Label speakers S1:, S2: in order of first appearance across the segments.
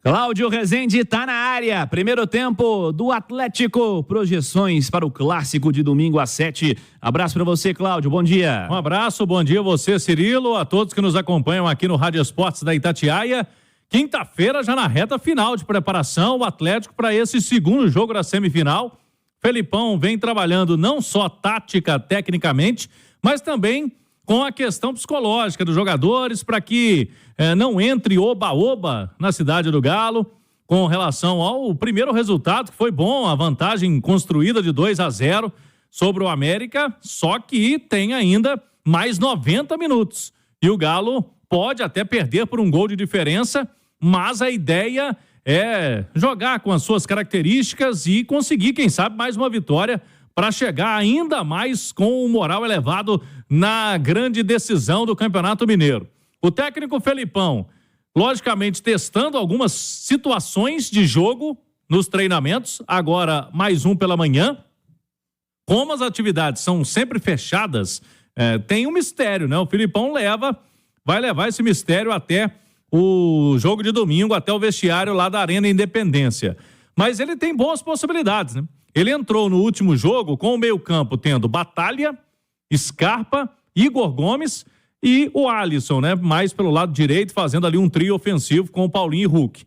S1: Cláudio Rezende tá na área. Primeiro tempo do Atlético. Projeções para o clássico de domingo às 7. Abraço para você, Cláudio. Bom dia.
S2: Um abraço, bom dia a você, Cirilo, a todos que nos acompanham aqui no Rádio Esportes da Itatiaia. Quinta-feira, já na reta final de preparação, o Atlético para esse segundo jogo da semifinal. Felipão vem trabalhando não só tática, tecnicamente, mas também com a questão psicológica dos jogadores para que não entre oba-oba na Cidade do Galo, com relação ao primeiro resultado, que foi bom, a vantagem construída de 2-0 sobre o América, só que tem ainda mais 90 minutos. E o Galo pode até perder por um gol de diferença, mas a ideia é jogar com as suas características e conseguir, quem sabe, mais uma vitória para chegar ainda mais com o moral elevado na grande decisão do Campeonato Mineiro. O técnico Felipão, logicamente, testando algumas situações de jogo nos treinamentos, agora mais um pela manhã. Como as atividades são sempre fechadas, tem um mistério, né? O Felipão vai levar esse mistério até o jogo de domingo, até o vestiário lá da Arena Independência. Mas ele tem boas possibilidades, né? Ele entrou no último jogo com o meio-campo tendo Batalha, Scarpa, Igor Gomes e o Alisson, né? Mais pelo lado direito, fazendo ali um trio ofensivo com o Paulinho e Hulk.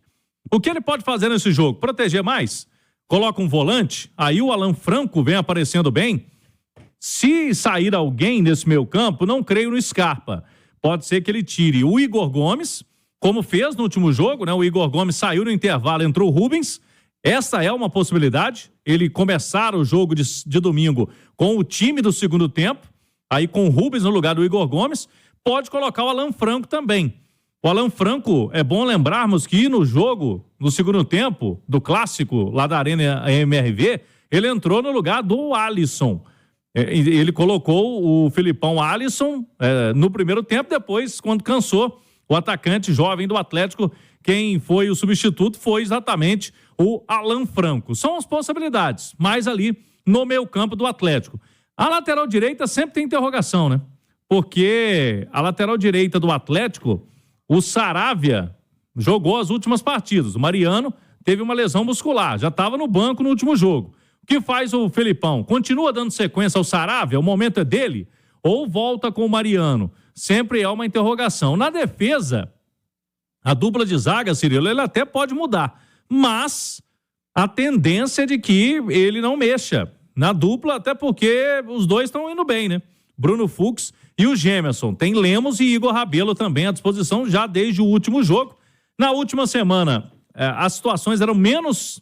S2: O que ele pode fazer nesse jogo? Proteger mais? Coloca um volante, aí o Alan Franco vem aparecendo bem. Se sair alguém nesse meio-campo, não creio no Scarpa. Pode ser que ele tire o Igor Gomes, como fez no último jogo, né? O Igor Gomes saiu no intervalo, entrou o Rubens. Essa é uma possibilidade, ele começar o jogo de domingo com o time do segundo tempo, aí com o Rubens no lugar do Igor Gomes, pode colocar o Alan Franco também. O Alan Franco, é bom lembrarmos que no jogo, no segundo tempo, do clássico lá da Arena MRV, ele entrou no lugar do Alisson. Ele colocou o Felipão Alisson no primeiro tempo, depois, quando cansou, o atacante jovem do Atlético, quem foi o substituto foi exatamente o Alan Franco. São as possibilidades, mais ali no meio campo do Atlético. A lateral direita sempre tem interrogação, né? Porque a lateral direita do Atlético, o Saravia jogou as últimas partidas. O Mariano teve uma lesão muscular, já estava no banco no último jogo. O que faz o Felipão? Continua dando sequência ao Saravia? O momento é dele? Ou volta com o Mariano? Sempre é uma interrogação. Na defesa, a dupla de zaga, Cirilo, ele até pode mudar, mas a tendência é de que ele não mexa na dupla, até porque os dois estão indo bem, né? Bruno Fux e o Gemerson. Tem Lemos e Igor Rabelo também à disposição já desde o último jogo. Na última semana, as situações eram menos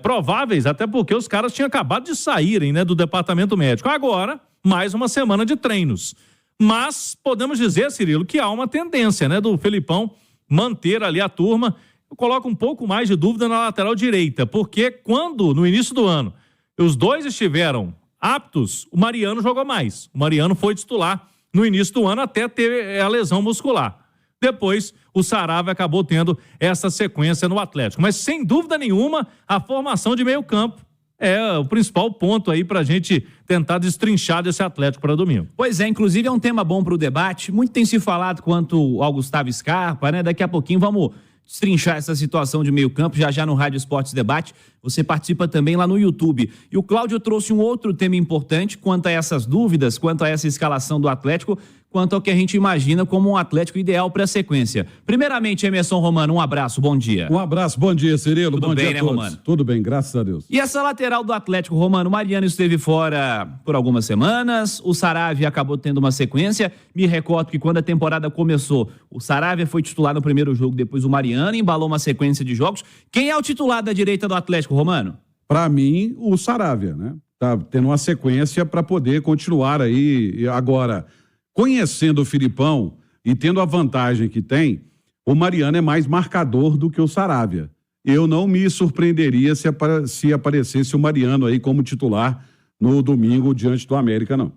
S2: prováveis, até porque os caras tinham acabado de saírem, né, do departamento médico. Agora, mais uma semana de treinos. Mas podemos dizer, Cirilo, que há uma tendência, né, do Felipão manter ali a turma. Eu coloco um pouco mais de dúvida na lateral direita, porque quando, no início do ano, os dois estiveram aptos, o Mariano jogou mais. O Mariano foi titular no início do ano até ter a lesão muscular. Depois, o Saravia acabou tendo essa sequência no Atlético. Mas, sem dúvida nenhuma, a formação de meio campo é o principal ponto aí pra gente tentar destrinchar desse Atlético para domingo.
S1: Pois é, inclusive é um tema bom para o debate. Muito tem se falado quanto ao Gustavo Scarpa, né? Daqui a pouquinho vamos destrinchar essa situação de meio campo, já no Rádio Esportes Debate. Você participa também lá no YouTube. E o Cláudio trouxe um outro tema importante quanto a essas dúvidas, quanto a essa escalação do Atlético, quanto ao que a gente imagina como um Atlético ideal para a sequência. Primeiramente, Emerson Romano, um abraço, bom dia.
S3: Um abraço, bom dia, Cirilo.
S1: Tudo
S3: bom
S1: bem,
S3: dia a
S1: né,
S3: todos.
S1: Romano?
S3: Tudo bem, graças a Deus.
S1: E essa lateral do Atlético, Romano, o Mariano esteve fora por algumas semanas, o Saravia acabou tendo uma sequência. Me recordo que quando a temporada começou, o Saravia foi titular no primeiro jogo, depois o Mariano embalou uma sequência de jogos. Quem é o titular da direita do Atlético, Romano?
S3: Para mim, o Saravia, né? Tá tendo uma sequência para poder continuar aí. Agora, conhecendo o Felipão e tendo a vantagem que tem, o Mariano é mais marcador do que o Saravia. Eu não me surpreenderia se aparecesse o Mariano aí como titular no domingo diante do América, não.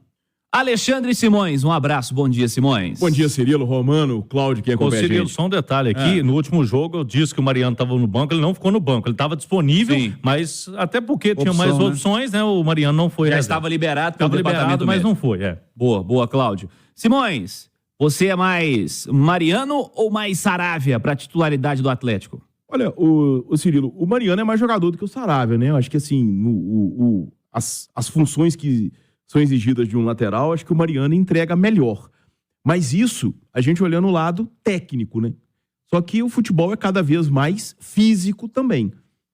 S1: Alexandre Simões, um abraço, bom dia, Simões.
S4: Bom dia, Cirilo, Romano, Cláudio, que acompanha a gente.
S2: Cirilo, só um detalhe aqui, no último jogo eu disse que o Mariano estava no banco, ele não ficou no banco, ele estava disponível,
S1: Sim.
S2: Mas até porque tinha mais opções, né, o Mariano não foi.
S1: Já estava liberado pelo
S2: Estava liberado, mas
S1: médico.
S2: não foi,
S1: Boa, Cláudio. Simões, você é mais Mariano ou mais Saravia para a titularidade do Atlético?
S4: Olha, o Cirilo, o Mariano é mais jogador do que o Saravia, né? Eu acho que, assim, as funções que são exigidas de um lateral, acho que o Mariano entrega melhor. Mas isso, a gente olhando o lado técnico, né? Só que o futebol é cada vez mais físico também.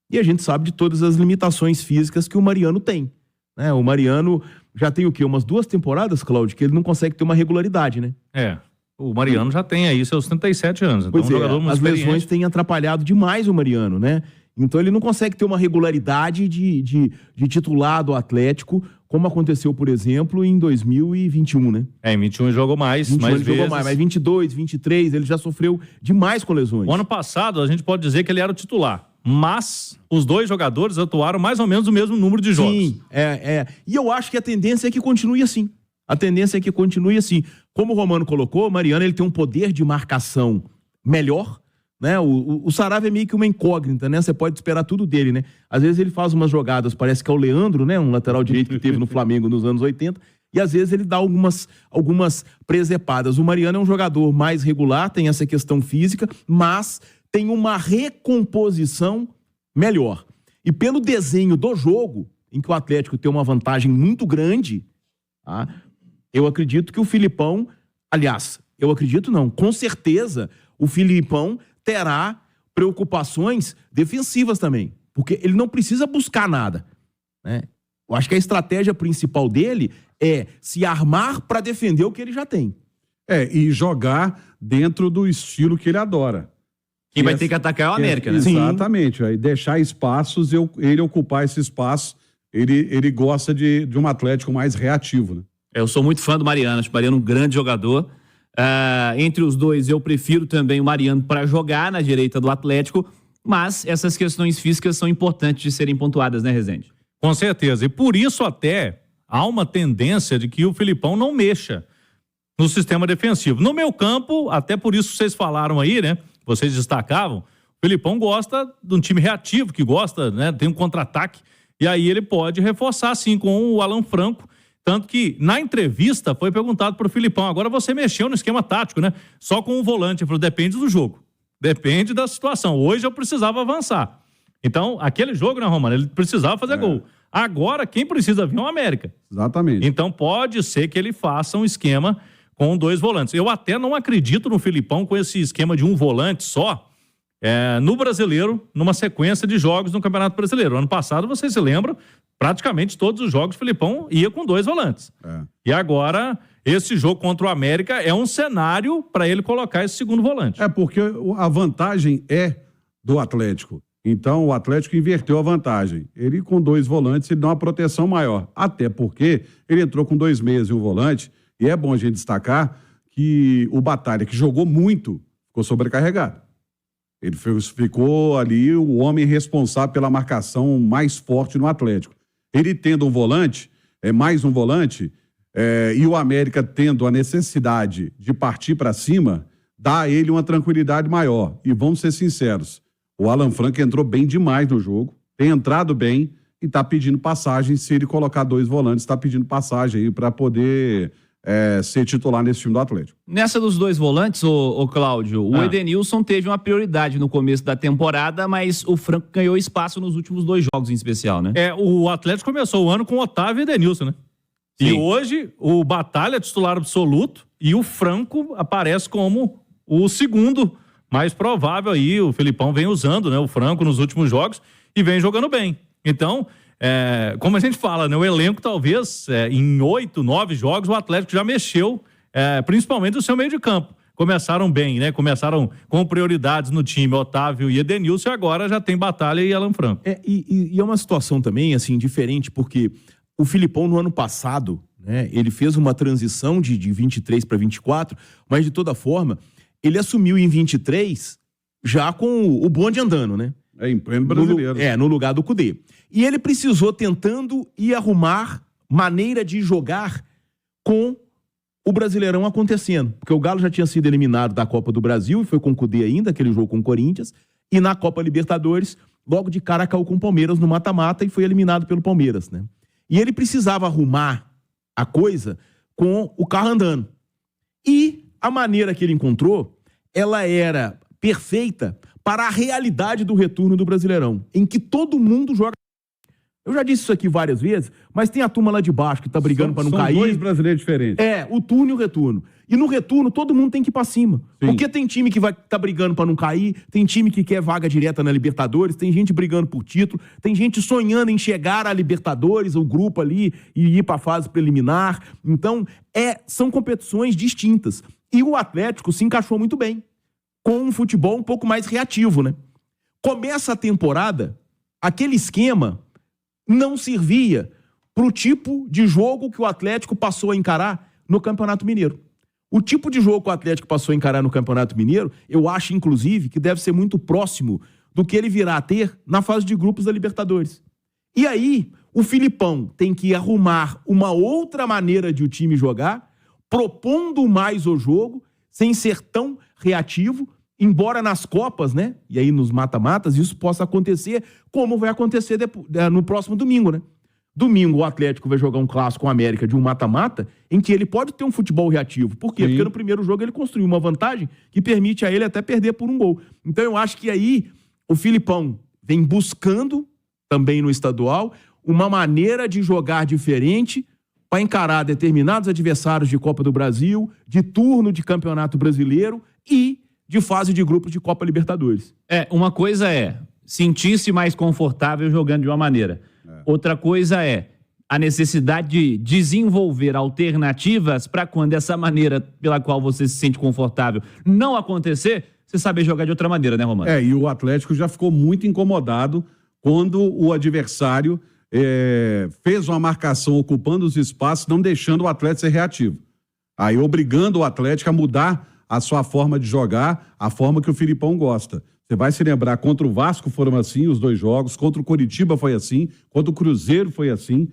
S4: E a gente sabe de todas as limitações físicas que o Mariano tem, né? O Mariano já tem o quê? Umas 2 temporadas, Cláudio, que ele não consegue ter uma regularidade, né?
S2: O Mariano já tem aí seus 37 anos. Então,
S4: Pois as lesões têm atrapalhado demais o Mariano, né? Então ele não consegue ter uma regularidade de titular do Atlético, como aconteceu, por exemplo, em 2021, né?
S2: Em 21 ele jogou mais
S4: ele
S2: vezes.
S4: Jogou mais, mas 22, 23, ele já sofreu demais com lesões.
S2: O ano passado, a gente pode dizer que ele era o titular, mas os 2 jogadores atuaram mais ou menos o mesmo número de jogos.
S4: Sim, E eu acho que a tendência é que continue assim. Como o Romano colocou, o Mariano ele tem um poder de marcação melhor, né? O Saravia é meio que uma incógnita, né? Você pode esperar tudo dele, né? Às vezes ele faz umas jogadas, parece que é o Leandro, né? Um lateral direito que teve no Flamengo nos anos 80, e às vezes ele dá algumas presepadas. O Mariano é um jogador mais regular, tem essa questão física, mas tem uma recomposição melhor. E pelo desenho do jogo, em que o Atlético tem uma vantagem muito grande, tá? Eu acredito que o Filipão, aliás, com certeza o Filipão terá preocupações defensivas também, porque ele não precisa buscar nada, né? Eu acho que a estratégia principal dele é se armar para defender o que ele já tem.
S3: E jogar dentro do estilo que ele adora.
S1: Quem vai ter que atacar é o América, né?
S3: Exatamente. Aí deixar espaços, ele ocupar esse espaço, ele gosta de um Atlético mais reativo, né?
S1: Eu sou muito fã do Mariano, acho o Mariano um grande jogador. Entre os dois, eu prefiro também o Mariano para jogar na direita do Atlético, mas essas questões físicas são importantes de serem pontuadas, né, Rezende?
S2: Com certeza, e por isso até há uma tendência de que o Filipão não mexa no sistema defensivo. No meio campo, até por isso vocês falaram aí, né, vocês destacavam, o Filipão gosta de um time reativo, que gosta, né, tem um contra-ataque, e aí ele pode reforçar, sim, com o Alan Franco. Tanto que, na entrevista, foi perguntado pro Filipão, agora você mexeu no esquema tático, né? Só com o volante. Ele falou, depende do jogo. Depende da situação. Hoje eu precisava avançar. Então, aquele jogo, né, Romano? Ele precisava fazer gol. Agora, quem precisa vir é o América.
S3: Exatamente.
S2: Então, pode ser que ele faça um esquema com 2 volantes. Eu até não acredito no Filipão com esse esquema de um volante só, no Brasileiro, numa sequência de jogos no Campeonato Brasileiro. Ano passado, vocês se lembram, praticamente todos os jogos o Filipão ia com 2 volantes. E agora, esse jogo contra o América é um cenário para ele colocar esse segundo volante.
S3: Porque a vantagem é do Atlético. Então, o Atlético inverteu a vantagem. Ele, com 2 volantes, ele dá uma proteção maior. Até porque ele entrou com 2 meias e um volante. E é bom a gente destacar que o Batalha, que jogou muito, ficou sobrecarregado. Ele ficou ali o homem responsável pela marcação mais forte no Atlético. Ele tendo um volante, mais um volante, e o América tendo a necessidade de partir para cima, dá a ele uma tranquilidade maior. E vamos ser sinceros, o Alan Franco entrou bem demais no jogo, tem entrado bem e está pedindo passagem. Se ele colocar 2 volantes, está pedindo passagem aí para poder ser titular nesse time do Atlético.
S1: Nessa dos 2 volantes, ô Cláudio, o Edenilson teve uma prioridade no começo da temporada, mas o Franco ganhou espaço nos últimos 2 jogos em especial, né?
S2: O Atlético começou o ano com o Otávio e Edenilson, né? Sim. E hoje o Batalha é titular absoluto e o Franco aparece como o segundo mais provável aí. O Filipão vem usando, né, o Franco nos últimos jogos e vem jogando bem. Então, como a gente fala, né, o elenco talvez em 8, 9 jogos o Atlético já mexeu, principalmente o seu meio de campo. Começaram bem, né? Começaram com prioridades no time, Otávio e Edenilson, e agora já tem Batalha e Alan Franco.
S4: E é uma situação também, assim, diferente, porque o Filipão no ano passado, né, ele fez uma transição de 23 para 24, mas de toda forma, ele assumiu em 23 já com o bonde andando, né?
S3: Em pleno brasileiro.
S4: No lugar do Cudê. E ele precisou tentando ir arrumar maneira de jogar com o Brasileirão acontecendo. Porque o Galo já tinha sido eliminado da Copa do Brasil, e foi com o Cudê ainda, aquele jogo com o Corinthians. E na Copa Libertadores, logo de cara caiu com o Palmeiras no mata-mata e foi eliminado pelo Palmeiras, né? E ele precisava arrumar a coisa com o carro andando. E a maneira que ele encontrou, ela era perfeita para a realidade do retorno do Brasileirão, em que todo mundo joga. Eu já disse isso aqui várias vezes, mas tem a turma lá de baixo que tá brigando para não cair.
S3: São 2 brasileiros diferentes.
S4: O turno e o retorno. E no retorno, todo mundo tem que ir pra cima.
S3: Sim.
S4: Porque tem time que vai tá brigando pra não cair, tem time que quer vaga direta na Libertadores, tem gente brigando por título, tem gente sonhando em chegar à Libertadores, o grupo ali, e ir pra fase preliminar. Então, são competições distintas. E o Atlético se encaixou muito bem, com um futebol um pouco mais reativo, né? Começa a temporada, aquele esquema não servia pro tipo de jogo que o Atlético passou a encarar no Campeonato Mineiro. O tipo de jogo que o Atlético passou a encarar no Campeonato Mineiro, eu acho, inclusive, que deve ser muito próximo do que ele virá a ter na fase de grupos da Libertadores. E aí, o Filipão tem que arrumar uma outra maneira de o time jogar, propondo mais o jogo, sem ser tão reativo, embora nas Copas, né? E aí nos mata-matas, isso possa acontecer, como vai acontecer no próximo domingo, né? Domingo o Atlético vai jogar um clássico com a América de um mata-mata, em que ele pode ter um futebol reativo. Por quê?
S3: Sim.
S4: Porque no primeiro jogo ele construiu uma vantagem que permite a ele até perder por um gol. Então eu acho que aí o Filipão vem buscando, também no estadual, uma maneira de jogar diferente para encarar determinados adversários de Copa do Brasil, de turno de Campeonato Brasileiro e de fase de grupos de Copa Libertadores.
S1: Uma coisa é sentir-se mais confortável jogando de uma maneira. Outra coisa é a necessidade de desenvolver alternativas para quando essa maneira pela qual você se sente confortável não acontecer, você saber jogar de outra maneira, né, Romano?
S3: E o Atlético já ficou muito incomodado quando o adversário fez uma marcação ocupando os espaços, não deixando o Atlético ser reativo. Aí obrigando o Atlético a mudar a sua forma de jogar, a forma que o Filipão gosta. Você vai se lembrar, contra o Vasco foram assim os 2 jogos, contra o Coritiba foi assim, contra o Cruzeiro foi assim.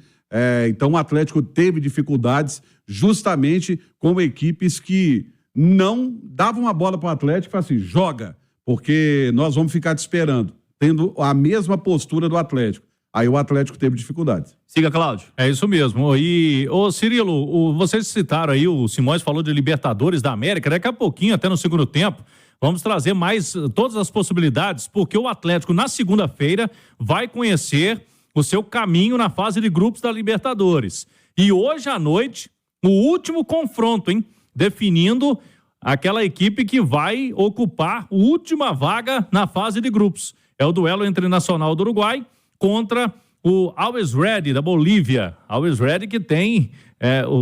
S3: Então o Atlético teve dificuldades justamente com equipes que não davam a bola para o Atlético e falavam assim, joga, porque nós vamos ficar te esperando, tendo a mesma postura do Atlético. Aí o Atlético teve dificuldades.
S1: Siga, Cláudio.
S2: É isso mesmo. E, Cirilo, vocês citaram aí, o Simões falou de Libertadores da América, daqui a pouquinho, até no segundo tempo, vamos trazer mais todas as possibilidades, porque o Atlético, na segunda-feira, vai conhecer o seu caminho na fase de grupos da Libertadores. E hoje à noite, o último confronto, hein? Definindo aquela equipe que vai ocupar a última vaga na fase de grupos. É o duelo entre o Nacional do Uruguai contra o Always Ready da Bolívia. Always Ready que tem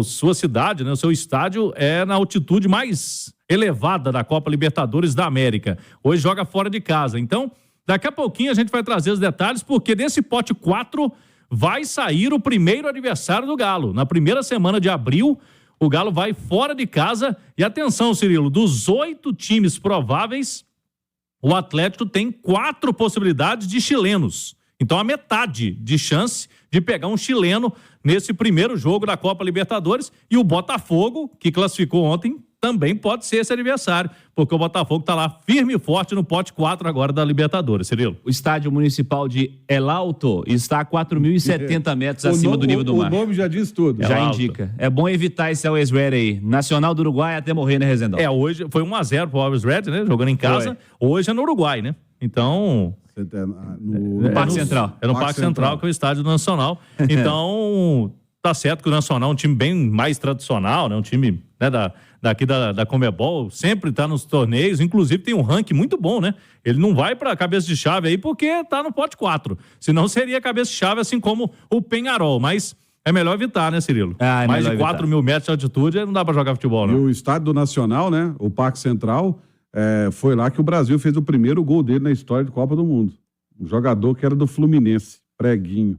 S2: sua cidade, né? O seu estádio é na altitude mais elevada da Copa Libertadores da América. Hoje joga fora de casa. Então, daqui a pouquinho a gente vai trazer os detalhes, porque desse pote 4 vai sair o primeiro adversário do Galo. Na primeira semana de abril, o Galo vai fora de casa. E atenção, Cirilo, dos 8 times prováveis, o Atlético tem 4 possibilidades de chilenos. Então, a metade de chance de pegar um chileno nesse primeiro jogo da Copa Libertadores. E o Botafogo, que classificou ontem, também pode ser esse adversário, porque o Botafogo está lá firme e forte no pote 4 agora da Libertadores, Cirilo.
S1: O estádio municipal de El Alto está a 4.070 metros acima do nível do mar.
S3: O nome já diz tudo.
S1: Já indica. É bom evitar esse Always Ready aí. Nacional do Uruguai até morrer, né, Rezendão?
S2: Hoje foi 1-0 pro Always Ready, né? Jogando em casa. Hoje é no Uruguai, né? Então...
S3: No
S1: Parque Central.
S2: É no Parque Central, que é o estádio do Nacional. Então, tá certo que o Nacional é um time bem mais tradicional, né? Um time, né, daqui da Conmebol, sempre tá nos torneios, inclusive tem um ranking muito bom, né? Ele não vai pra cabeça de chave aí porque tá no pote 4. Senão seria cabeça de chave, assim como o Peñarol, mas é melhor evitar, né, Cirilo? Mais de 4 mil metros de altitude, não dá pra jogar futebol, né?
S3: E o estádio do Nacional, né? O Parque Central, foi lá que o Brasil fez o primeiro gol dele na história de Copa do Mundo. Um jogador que era do Fluminense, Preguinho.